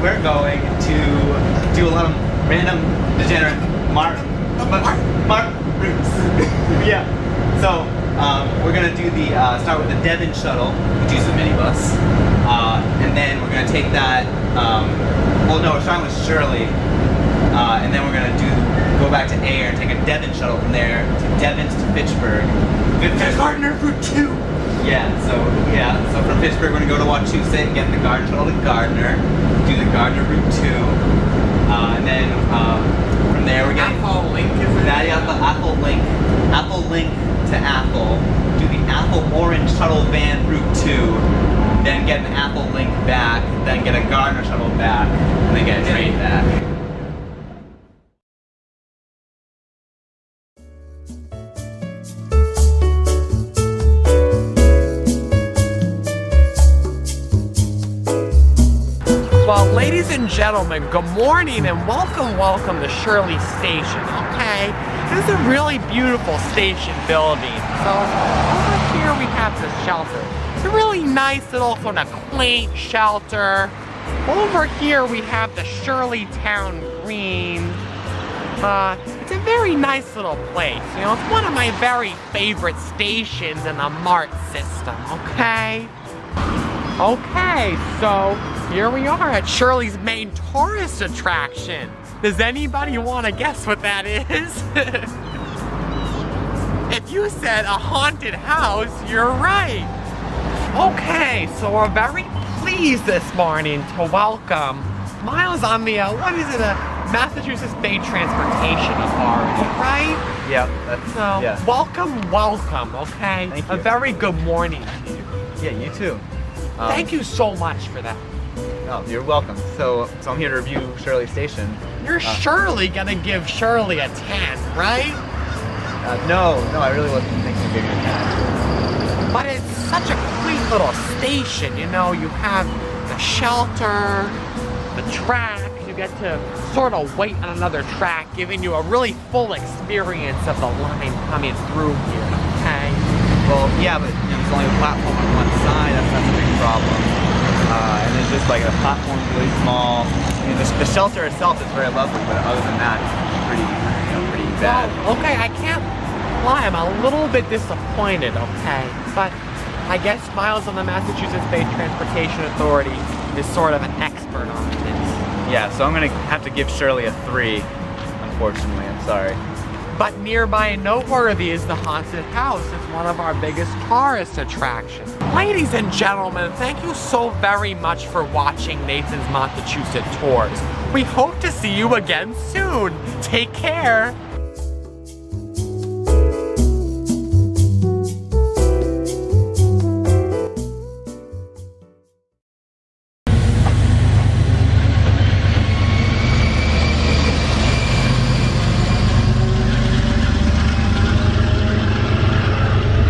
We're going to do a lot of random degenerate mark routes. Yeah. So we're gonna do the start with the Devon shuttle, which is a minibus, and then we're gonna take that. Well, no, we're starting with Shirley, and then we're gonna go back to Ayer and take a Devon shuttle from there to Devens to Fitchburg. Gardner Route 2. So from Pittsburgh we're gonna go to Montachusett and get the Gardner shuttle to Gardner, do the Gardner Route 2, and then from there we're getting Athol Link. Athol Link to Athol, do the Athol Orange shuttle van Route 2, then get an Athol Link back, then get a Gardner shuttle back, and then get a train back. Well, ladies and gentlemen, good morning and welcome to Shirley Station, okay? This is a really beautiful station building. So, over here we have the shelter. It's a really nice little sort of quaint shelter. Over here we have the Shirley Town Green. It's a very nice little place. You know, it's one of my very favorite stations in the MART system, okay? Okay, so here we are at Shirley's main tourist attraction. Does anybody want to guess what that is? If you said a haunted house, you're right. Okay, so we're very pleased this morning to welcome Miles on the, Massachusetts Bay Transportation Authority, right? Yep, So, yeah. welcome, okay? Thank you. A very good morning to you. Yeah, you too. Thank you so much for that. Oh, you're welcome. So I'm here to review Shirley Station. You're surely gonna give Shirley a 10, right? No, I really wasn't thinking of giving it a 10. But it's such a quaint little station, you know, you have the shelter, the track, you get to sort of wait on another track, giving you a really full experience of the line coming through here, okay? Well, yeah, but there's only a platform on one side, that's a big problem. And it's just like the platform's really small. I mean, the shelter itself is very lovely, but other than that, it's pretty bad. Well, okay, I can't lie, I'm a little bit disappointed, okay? But I guess Miles on the Massachusetts Bay Transportation Authority is sort of an expert on this. Yeah, so I'm gonna have to give Shirley a 3, unfortunately, I'm sorry. But nearby and noteworthy is the haunted house. It's one of our biggest tourist attractions. Ladies and gentlemen, thank you so very much for watching Nathan's Montachusett Tours. We hope to see you again soon. Take care.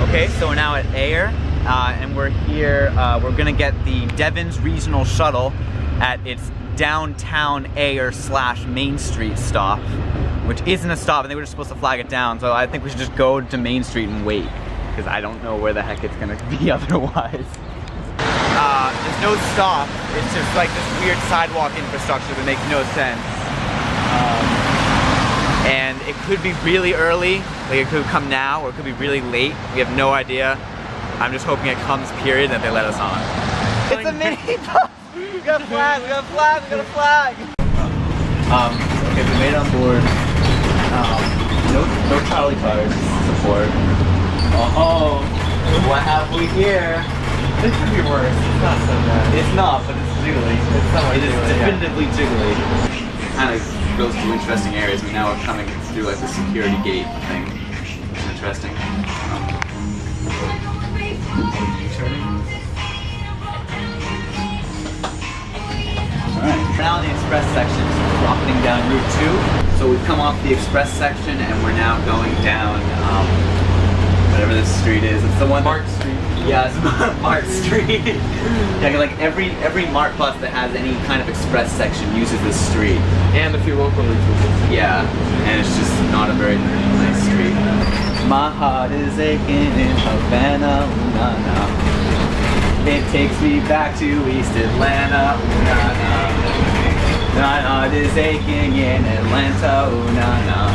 Okay, so we're now at Ayer, and we're here, we're gonna get the Devens Regional Shuttle at its downtown Ayer / Main Street stop, which isn't a stop, and they were just supposed to flag it down, so I think we should just go to Main Street and wait, because I don't know where the heck it's gonna be otherwise. There's no stop, it's just like this weird sidewalk infrastructure that makes no sense. And it could be really early, like it could come now, or it could be really late. We have no idea. I'm just hoping it comes, period, and that they let us on. It's a mini bus! We got a flag, we got a flag, we got a flag! Okay, we made it on board. No trolley cars support. Oh, what have we here? This could be worse. It's not so bad. It's not, but it's jiggly. It's somewhat It is jiggly, definitively jiggly. Kind of goes through interesting areas. I mean, now we're coming through like the security gate thing. It's interesting. U-turning. Alright. Now in the express section, dropping down Route 2. So we've come off the express section and we're now going down whatever this street is. It's the one Mart Street. Yeah, it's Mart Street. Yeah, like every Mart bus that has any kind of express section uses this street. And a few local routes. Yeah, and it's just not a very nice street. My heart is aching in Havana, ooh, na, na. It takes me back to East Atlanta, ooh, na, na. My heart is aching in Atlanta, ooh, na, na.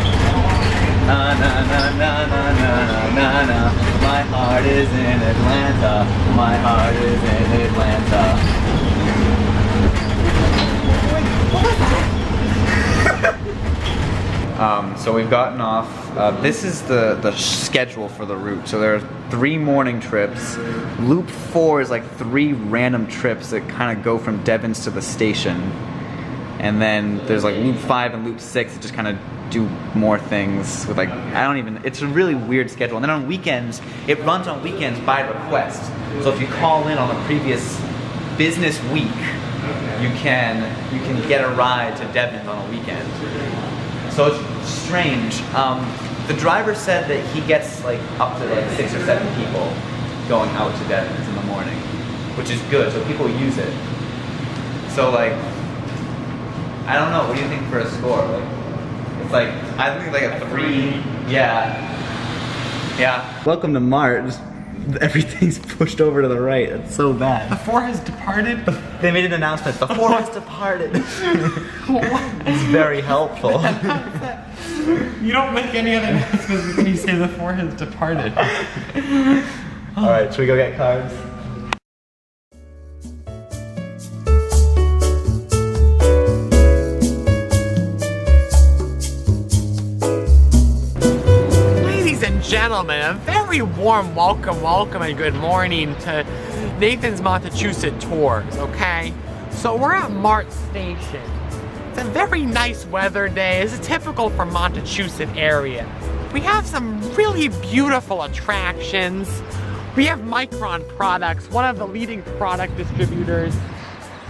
Na, na, na, na, na, na, na, na. My heart is in Atlanta, my heart is in Atlanta. So we've gotten off. This is the schedule for the route. So there are 3 morning trips. Loop 4 is like 3 random trips that kind of go from Devens to the station. And then there's like Loop 5 and Loop 6 that just kind of do more things with like, it's a really weird schedule. And then on weekends, it runs on weekends by request. So if you call in on a previous business week, you can get a ride to Devens on a weekend. So it's strange. The driver said that he gets like up to like 6 or 7 people going out to Devens in the morning, which is good. So people use it. So like, I don't know. What do you think for a score? Like, it's like I think like a 3. Yeah. Welcome to Mart. Just, everything's pushed over to the right. It's so bad. The 4 has departed. They made an announcement. The 4 has departed. It's very helpful. You don't make any other announcements when you say the 4 has departed. All right, should we go get cards? Gentlemen, a very warm welcome and good morning to Nathan's Montachusett Tours, okay? So we're at Mart Station. It's a very nice weather day. It's typical for Montachusett area. We have some really beautiful attractions. We have Micron Products, one of the leading product distributors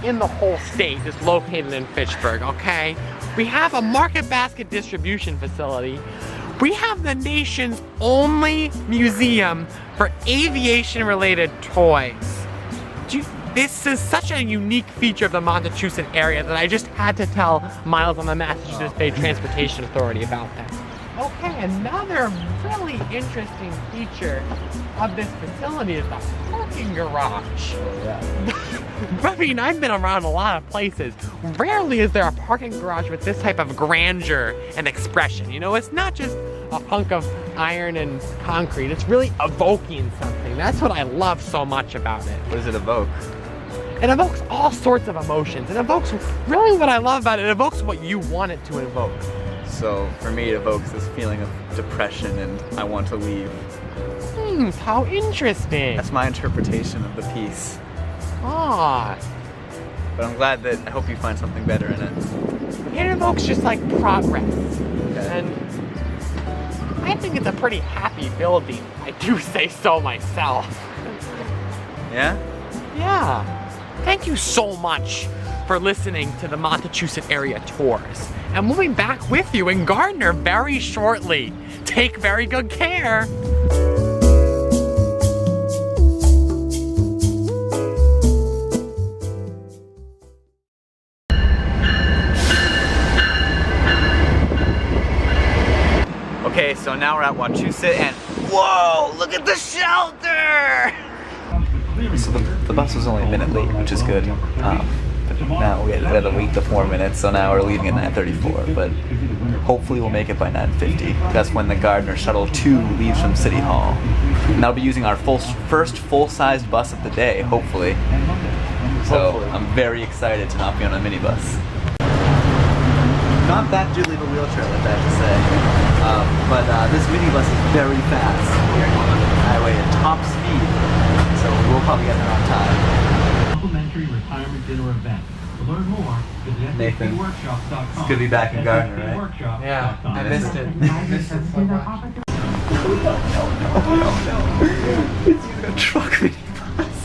in the whole state, is located in Fitchburg, okay? We have a market basket distribution facility. We have the nation's only museum for aviation-related toys. This is such a unique feature of the Montachusett area that I just had to tell Miles on the Massachusetts Bay Transportation Authority about that. Okay, another really interesting feature of this facility is the parking garage. I mean, I've been around a lot of places. Rarely is there a parking garage with this type of grandeur and expression. You know, it's not just a hunk of iron and concrete. It's really evoking something. That's what I love so much about it. What does it evoke? It evokes all sorts of emotions. It evokes, really what I love about it, it evokes what you want it to evoke. So for me, it evokes this feeling of depression and I want to leave. How interesting. That's my interpretation of the piece. Ah. But I'm glad that, I hope you find something better in it. It evokes just like progress. Okay. And I think it's a pretty happy building. I do say so myself. Yeah? Yeah. Thank you so much for listening to the Montachusett Area Tours. And we'll be back with you in Gardner very shortly. Take very good care. Okay, so now we're at Wachusett and whoa, look at the shelter! So the bus was only a minute late, which is good. But now we had to wait the 4 minutes, so now we're leaving at 9:34. But hopefully we'll make it by 9:50. That's when the Gardner Shuttle 2 leaves from City Hall. And that'll be using our first full-sized bus of the day, hopefully. So I'm very excited to not be on a minibus. Not that diddly of a wheelchair, like I have to say. But this minibus is very fast. We're going on the highway at top speed, so we'll probably get there on time. Complimentary retirement dinner event. To learn more, visit Nathan, SAPworkshops.com. it's good to be back in Gardner, right? Yeah, I missed it. I missed it so much. No. It's a truck minibus.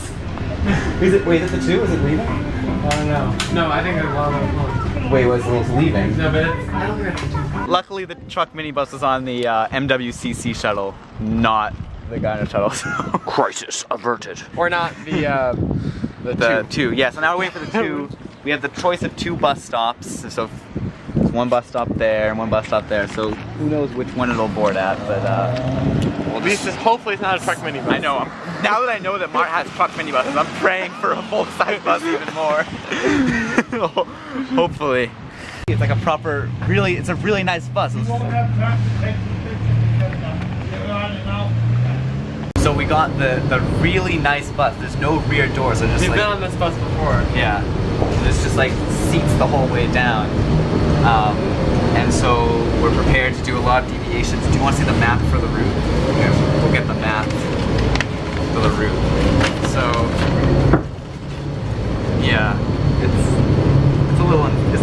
Wait, is it the 2? Is it leaving? I don't know. No, I think there's one of those ones. Wait, it's leaving? No, but it's, I don't think that's too far. Luckily, the truck minibus was on the MWCC shuttle, not the Gardner shuttle. So. Crisis averted. Or not the two. Yeah, so now we're waiting for the two. We have the choice of 2 bus stops. So there's 1 bus stop there and 1 bus stop there. So who knows which one it'll board at, but well, at least hopefully it's not a truck minibus. I know. Now that I know that Mart has truck minibuses, I'm praying for a full-size bus even more. Hopefully. It's like a proper, it's a really nice bus. So we got the really nice bus. There's no rear doors, so just We've like, been on this bus before. Yeah. There's just like seats the whole way down. And so we're prepared to do a lot of deviations. Do you want to see the map for the route? Okay, we'll get the map for the route. So yeah, it's a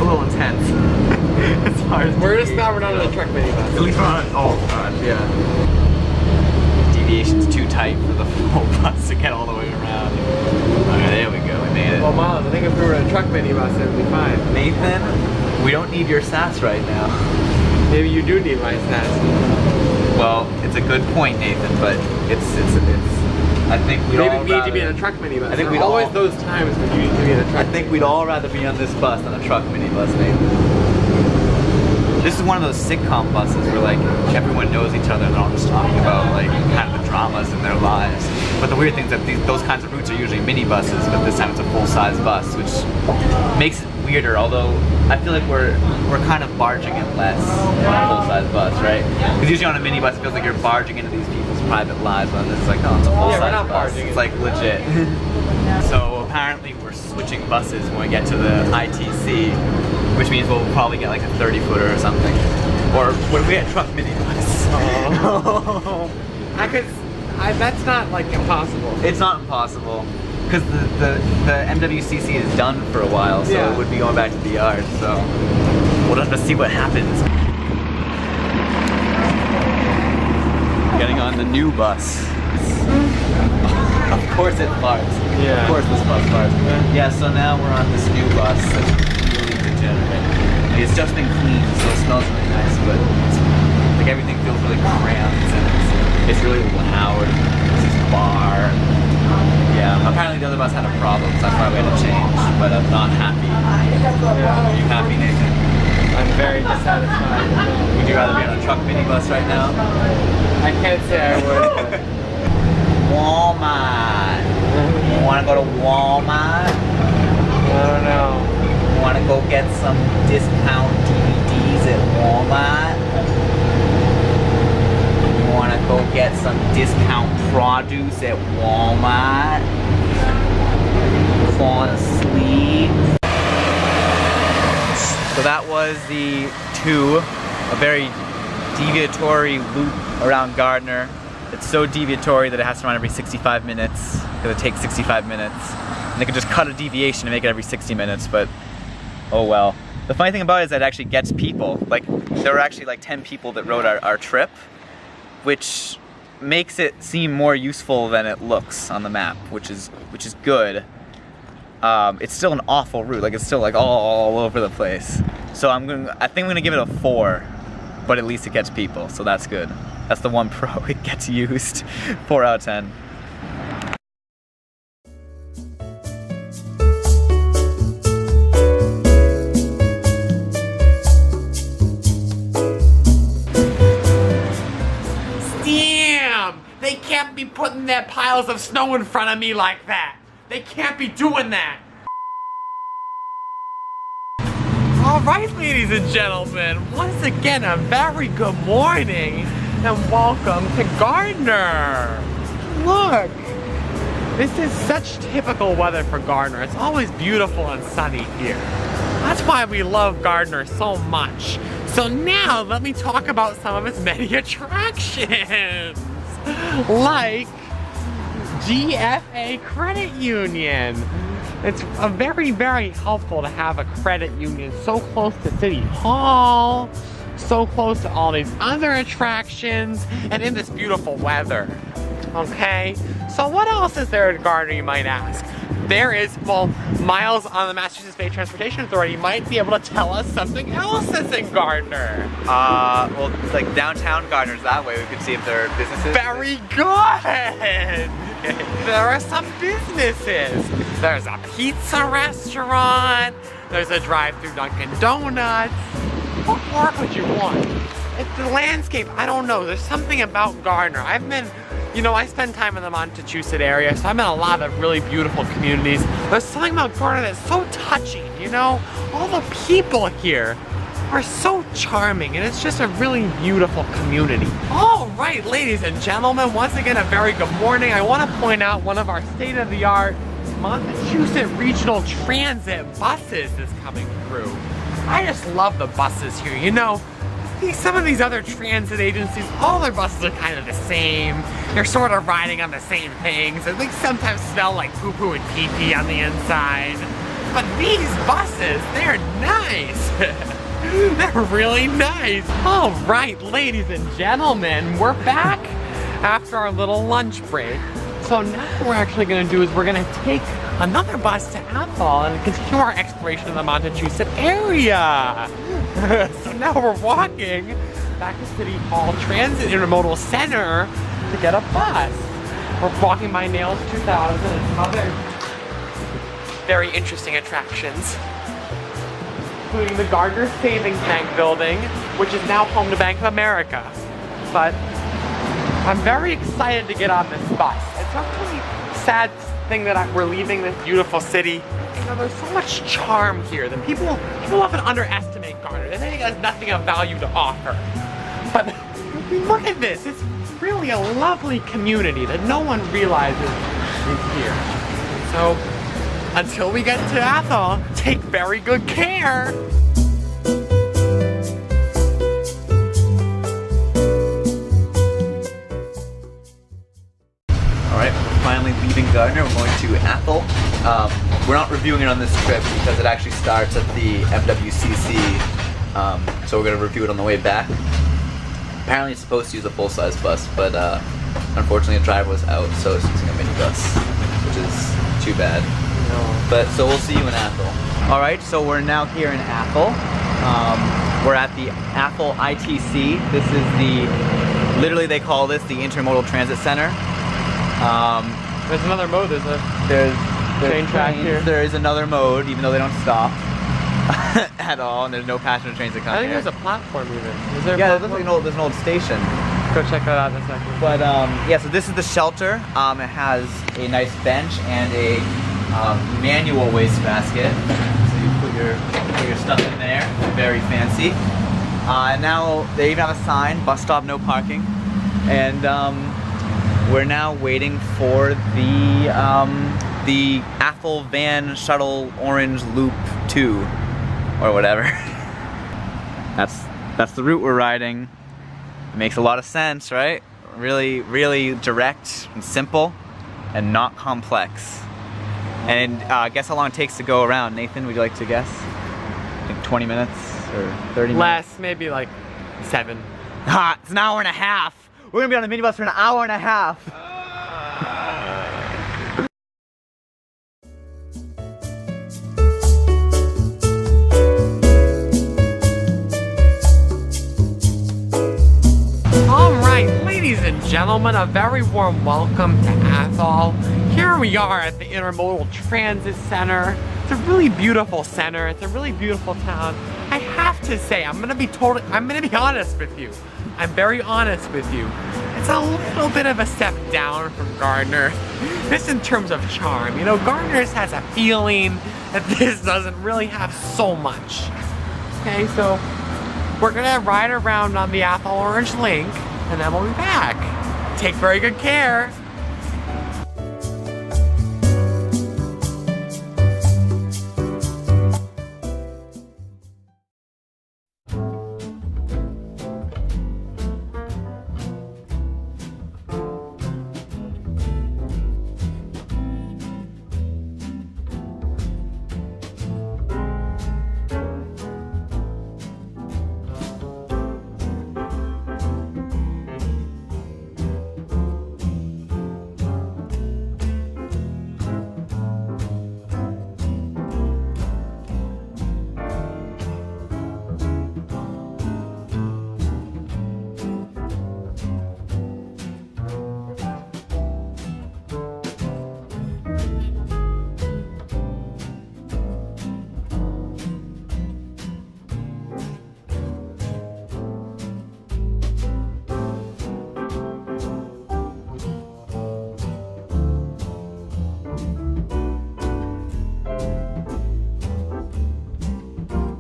little intense as far as we're just not on the truck minibus. At least we're on. Oh gosh, yeah. Deviation's too tight for the whole bus to get all the way around. Okay, there we go. We made it. Well, Miles, I think if we were in a truck minibus, it would be fine. Nathan, we don't need your sass right now. Maybe you do need my sass. Well, it's a good point, Nathan, but it's I think we'd maybe all need rather, to be in a truck minibus. I think we'd always those times when you need to be in a truck. I think we'd all rather be on this bus than a truck minibus, Nathan. This is one of those sitcom buses where like everyone knows each other and they're all just talking about like kind of the dramas in their lives. But the weird thing is that those kinds of routes are usually minibuses, but this time it's a full-size bus, which makes it weirder. Although I feel like we're kind of barging in less on a full-size bus, right? Because usually on a minibus it feels like you're barging into these people's private lives, and this is like, oh, it's a full-size we're not bus. barging. It's like legit. So apparently we're switching buses when we get to the ITC, which means we'll probably get like a 30-footer or something. Or when we had truck minibus. Oh. That's not like impossible. It's not impossible. Because the MWCC is done for a while, so yeah. It would be going back to the yard, so we'll have to see what happens. Getting on the new bus. Of course it farts. Yeah. Of course this bus farts. Yeah, so now we're on this new bus that's really degenerate. Like, it's just been cleaned, so it smells really nice, but like everything feels really cramped and it's really loud. This is bar. Yeah, apparently the other bus had a problem, so that's why we had to change, but I'm not happy. Yeah. Are you happy, Nathan? I'm very dissatisfied. Would you rather be on a truck minibus right now? I can't say I would. But... Walmart. You want to go to Walmart? I don't know. You want to go get some discount DVDs at Walmart? You want to go get some discount produce at Walmart? Fall asleep? So that was the a very deviatory loop around Gardner. It's so deviatory that it has to run every 65 minutes, because it takes 65 minutes. And they could just cut a deviation and make it every 60 minutes, but oh well. The funny thing about it is that it actually gets people. Like, there were actually like 10 people that rode our trip, which makes it seem more useful than it looks on the map, which is good. It's still an awful route, like it's still like all over the place. So I think I'm gonna give it a 4, but at least it gets people, so that's good. That's the one pro, it gets used. 4 out of 10. Damn! They can't be putting their piles of snow in front of me like that. They can't be doing that. Alright, ladies and gentlemen, once again a very good morning and welcome to Gardner. Look, this is such typical weather for Gardner. It's always beautiful and sunny here. That's why we love Gardner so much. So now let me talk about some of its many attractions. Like GFA Credit Union. It's very, very helpful to have a credit union so close to City Hall, so close to all these other attractions, and in this beautiful weather. Okay, so what else is there at Gardner, you might ask? there is, well, Miles on the Massachusetts Bay Transportation Authority might be able to tell us something else that's in Gardner. Well, it's like downtown Gardner's that way. We could see if there are businesses. Very good! There are some businesses. There's a pizza restaurant. There's a drive-through Dunkin' Donuts. What more could you want? It's the landscape. I don't know. There's something about Gardner. I've been, you know, I spend time in the Montachusett area, so I'm in a lot of really beautiful communities. There's something about Gardner that's so touching, you know? All the people here are so charming, and it's just a really beautiful community. All right, ladies and gentlemen, once again, a very good morning. I want to point out one of our state-of-the-art Montachusett Regional Transit buses is coming through. I just love the buses here, you know? Some of these other transit agencies, all their buses are kind of the same. They're sort of riding on the same things, and they sometimes smell like poo-poo and pee-pee on the inside. But these buses, they're nice. They're really nice. All right, ladies and gentlemen, we're back after our little lunch break. So now what we're actually going to do is we're going to take another bus to Athol and continue our exploration of the Montachusett area. So now we're walking back to City Hall Transit Intermodal Center to get a bus. We're walking by Nails 2000 and some other very interesting attractions, including the Gardner Savings Bank building, which is now home to Bank of America. But I'm very excited to get on this bus. It's a really sad thing that we're leaving this beautiful city. You know, there's so much charm here that people often underestimate Gardner. They think it has nothing of value to offer. But look at this. It's really a lovely community that no one realizes is here. So until we get to Athol, take very good care. Finally leaving Gardner, we're going to Athol. We're not reviewing it on this trip because it actually starts at the MWCC, so we're going to review it on the way back. Apparently it's supposed to use a full-size bus, but unfortunately the driver was out, so it's using a minibus, which is too bad. No. But so we'll see you in Athol. Alright, so we're now here in Athol. We're at the Athol ITC. This is the, literally they call this the Intermodal Transit Center. There's another mode, there's train track here. There is another mode, even though they don't stop at all, and there's no passenger trains that come I think here. there's a platform even. Is there yeah, there's an old station. Go check that out in a second. But yeah, so this is the shelter. It has a nice bench and a manual wastebasket. So you put your stuff in there. Very fancy. And now they even have a sign: bus stop, no parking. And we're now waiting for the Athol Van Shuttle Orange Loop 2 or whatever. That's the route we're riding. It makes a lot of sense, right? Really, really direct and simple and not complex. And guess how long it takes to go around, Nathan? Would you like to guess? I think 20 minutes or 30 minutes? Less, maybe like 7. Ha! It's an hour and a half. We're gonna be on the minibus for an hour and a half. All right, ladies and gentlemen, a very warm welcome to Athol. Here we are at the Intermodal Transit Center. It's a really beautiful center. It's a really beautiful town. I have to say, I'm gonna be honest with you. I'm very honest with you. It's a little bit of a step down from Gardner. This in terms of charm. You know, Gardner has a feeling that this doesn't really have so much. Okay, so we're gonna ride around on the Athol Orange Link and then we'll be back. Take very good care.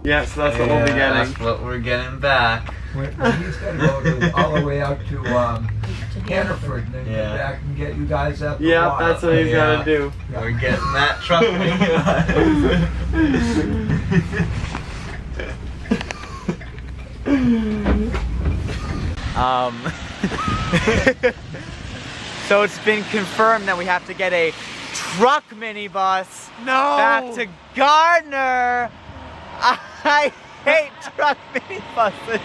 Yes, that's what we'll be getting. That's what we're getting back. He's got to go all the way out to Hannaford and then come back and get you guys at the Yeah, water. that's what he's got to do. We're getting that truck. So it's been confirmed that we have to get a truck minibus back to Gardner. I hate truck minibuses.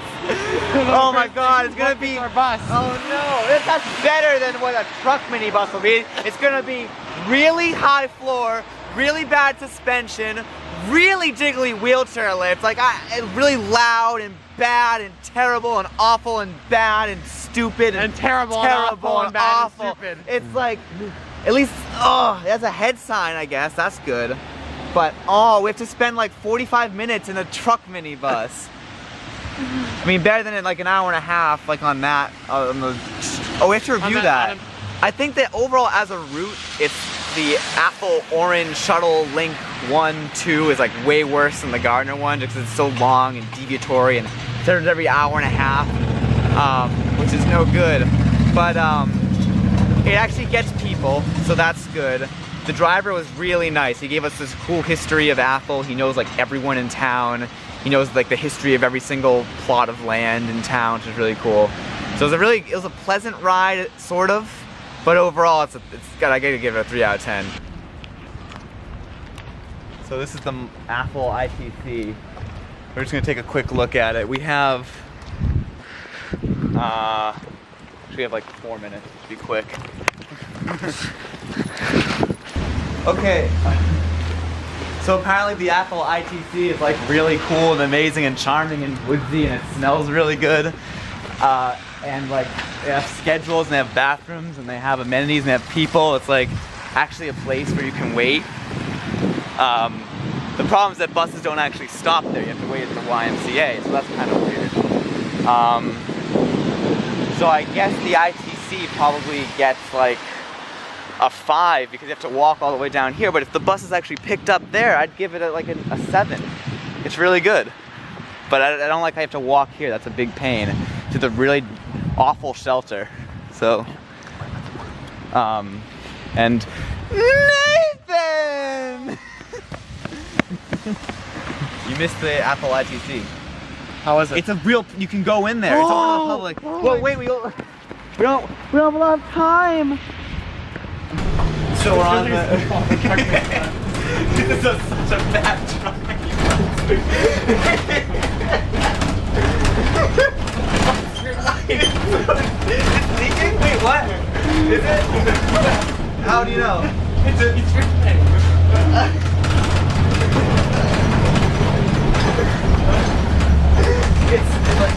Oh my god, it's gonna be our bus. Oh no, that's better than what a truck minibus will be. It's gonna be really high floor, really bad suspension, really jiggly wheelchair lift, like really loud and bad and terrible and awful and bad and stupid and terrible and awful and bad and stupid. It's like, at least, oh, it has a head sign, I guess. That's good. But oh, we have to spend like 45 minutes in a truck minibus. I mean, better than in like an hour and a half, like on that. Oh, we have to review that. I think that overall, as a route, it's the Apple Orange Shuttle Link 1, 2 is like way worse than the Gardner one, just because it's so long and deviatory and turns every hour and a half, which is no good. But it actually gets people, so that's good. The driver was really nice. He gave us this cool history of Apple. He knows like everyone in town. He knows like the history of every single plot of land in town, which is really cool. So it was a pleasant ride, sort of, but overall I gotta give it a 3 out of 10. So this is the Apple ITC. We're just gonna take a quick look at it. We have like 4 minutes, to be quick. Okay, so apparently the Apple ITC is like really cool and amazing and charming and woodsy, and it smells really good. And like they have schedules and they have bathrooms and they have amenities and they have people. It's like actually a place where you can wait. The problem is that buses don't actually stop there. You have to wait at the YMCA, so that's kind of weird. So I guess the ITC probably gets like a 5 because you have to walk all the way down here, but if the bus is actually picked up there, I'd give it a 7. It's really good. But I don't like I have to walk here. That's a big pain to the really awful shelter. So, and Nathan! You missed the Apple ITC. How is it? It's a real, you can go in there. It's all in the public. Well, wait, we don't have a lot of time. So we're on the... This is such a bad drive. It's leaking? Wait, what? Is it? How do you know? It's dripping. It's like...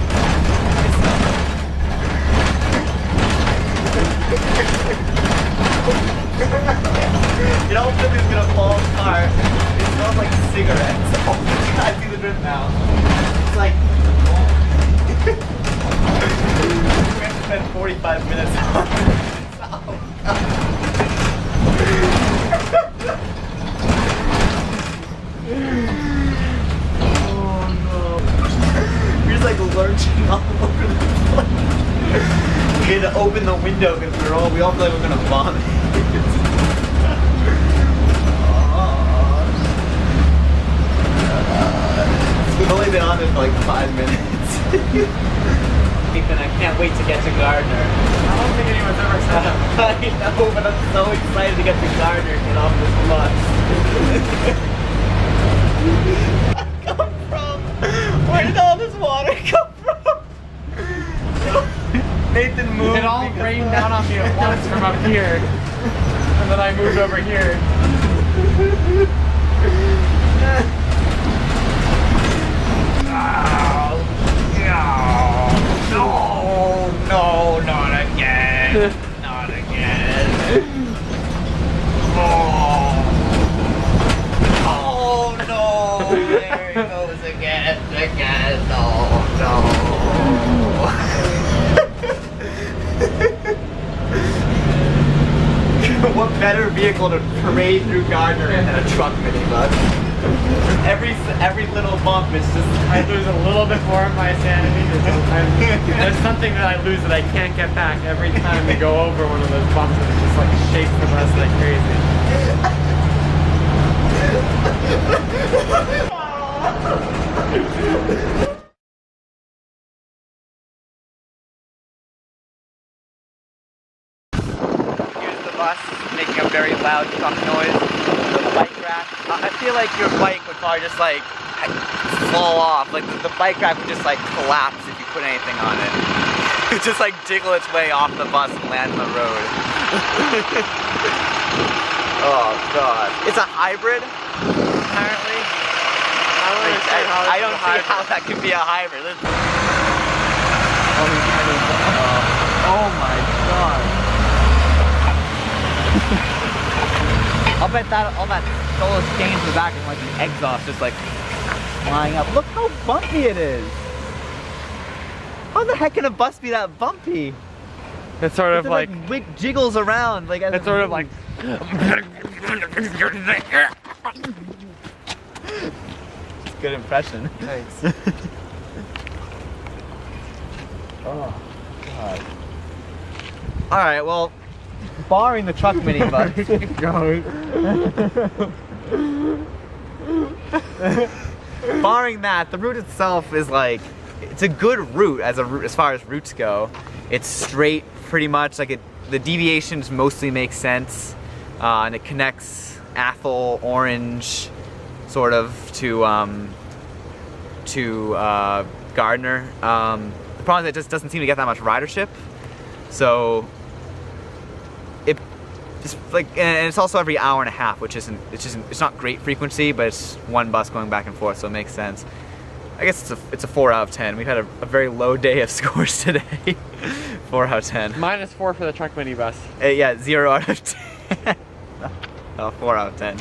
It all feels like it's gonna fall apart. It smells like cigarettes. Oh my god, I see the drip now. It's like... we have to spend 45 minutes on this. Oh god. Oh no. We're just like lurching all over the place. We had to open the window because we all feel like we're gonna vomit. We've only been on this for like 5 minutes. Ethan, I can't wait to get to Gardner. I don't think anyone's ever said that. I know, but I'm so excited to get to Gardner and get off this bus. Come from? Where did all this water come from? Nathan moved. It all rained down on me at once from up here. And then I moved over here. No, not again. Not again. Oh no. There he goes again. No. What better vehicle to parade through Gardner than a truck minibus? every little bump is just. I lose a little bit more of my sanity. There's something that I lose that I can't get back every time we go over one of those bumps, and it just like shakes the rest like crazy. Here's the bus making a very loud truck noise. The bike rack. I feel like your bike would probably just like fall off. Like the bike rack would just like collapse if you put anything on it. It just like jiggle its way off the bus and land on the road. Oh god. It's a hybrid, apparently. I don't see how that could be a hybrid. Oh my god. I'll bet that all that solo stains in the back and like the exhaust just like flying up. Look how bumpy it is. How the heck can a bus be that bumpy? It's sort of like jiggles around like. It's sort of like. Good impression. Thanks. Oh god. All right, well, barring the truck minibus. Barring that, the route itself is like, it's a good route as far as routes go. It's straight pretty much, like the deviations mostly make sense, and it connects Athol, Orange, sort of to Gardner. The problem is it just doesn't seem to get that much ridership, so it just like, and it's also every hour and a half, which it's not great frequency, but it's one bus going back and forth, so it makes sense. I guess it's a 4 out of 10. We've had a very low day of scores today. 4 out of 10. -4 for the truck minibus. Yeah, 0 out of 10. Oh, 4 out of 10.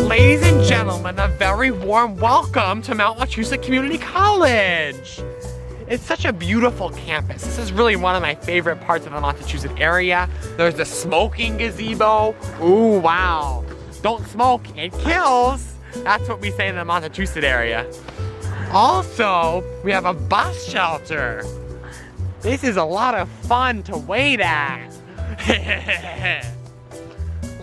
Ladies and gentlemen, a very warm welcome to Montachusett Community College. It's such a beautiful campus. This is really one of my favorite parts of the Montachusett area. There's the smoking gazebo. Ooh, wow. Don't smoke, it kills. That's what we say in the Montachusett area. Also, we have a bus shelter. This is a lot of fun to wait at.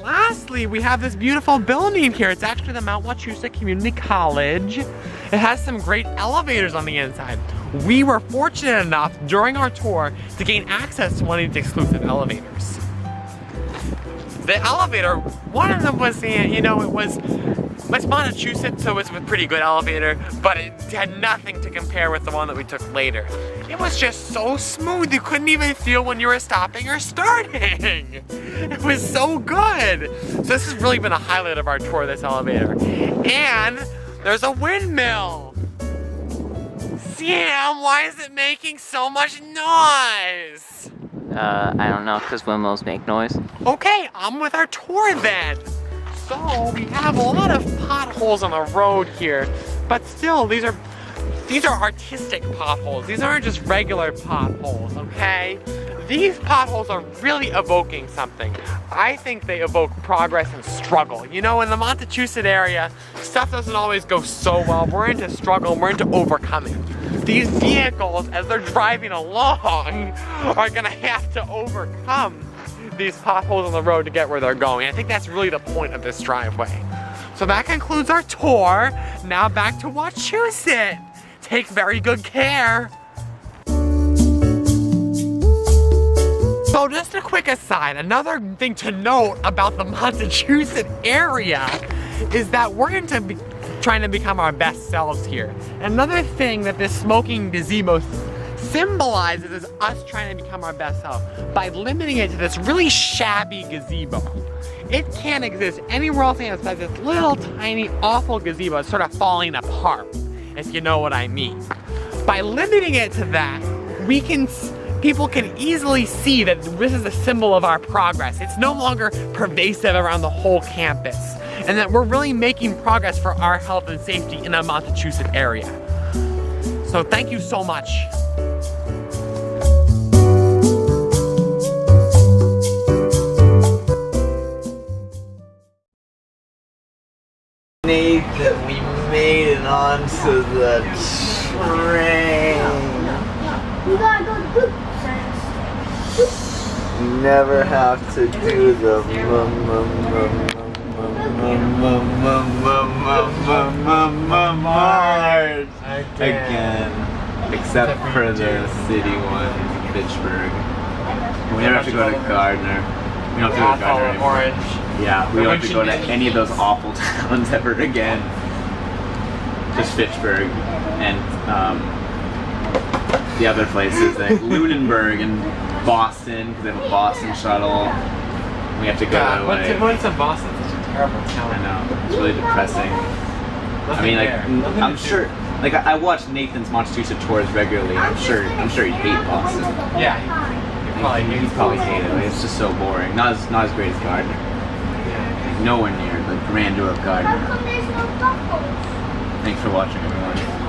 Lastly, we have this beautiful building here. It's actually the Mount Wachusett Community College. It has some great elevators on the inside. We were fortunate enough during our tour to gain access to one of these exclusive elevators. The elevator, one of them was, you know, it's Montachusett, so it's a pretty good elevator, but it had nothing to compare with the one that we took later. It was just so smooth, you couldn't even feel when you were stopping or starting. It was so good. So this has really been a highlight of our tour, this elevator. And there's a windmill. Sam, why is it making so much noise? I don't know, because windmills make noise. Okay, I'm with our tour then. So we have a lot of potholes on the road here, but still these are artistic potholes. These aren't just regular potholes, okay? These potholes are really evoking something. I think they evoke progress and struggle. You know, in the Montachusett area, stuff doesn't always go so well. We're into struggle, we're into overcoming. These vehicles, as they're driving along, are gonna have to overcome these potholes on the road to get where they're going. I think that's really the point of this driveway. So that concludes our tour. Now back to Wachusett. Take very good care. So just a quick aside, another thing to note about the Montachusett area is that we're trying to become our best selves here. Another thing that this smoking gazebo symbolizes is us trying to become our best self by limiting it to this really shabby gazebo. It can't exist anywhere else besides this little tiny awful gazebo. It's sort of falling apart, if you know what I mean. By limiting it to that, people can easily see that this is a symbol of our progress. It's no longer pervasive around the whole campus, and that we're really making progress for our health and safety in the Montachusett area. So thank you so much. Nathan, we made it onto the train. We gotta go to poop. Never have to do the march again, except for the city one, Fitchburg. We never have to go to Gardner. We don't have to go to Gardner anymore. Orange. Yeah, we don't have to go to any of those awful towns ever again. Just Fitchburg and the other places like Lunenburg and Boston, because they have a Boston shuttle. We have to go God, to what's in Boston? Such a terrible town. I know, it's really depressing. I mean, like, I'm sure, like, I watch Nathan's Montachusett tours regularly. I'm sure he'd hate Boston. Yeah, He'd probably hate it. Like, it's just so boring. Not as great as Gardner. Yeah. Nowhere near the grandeur of Gardner. How come there's no buckles? Thanks for watching, everyone.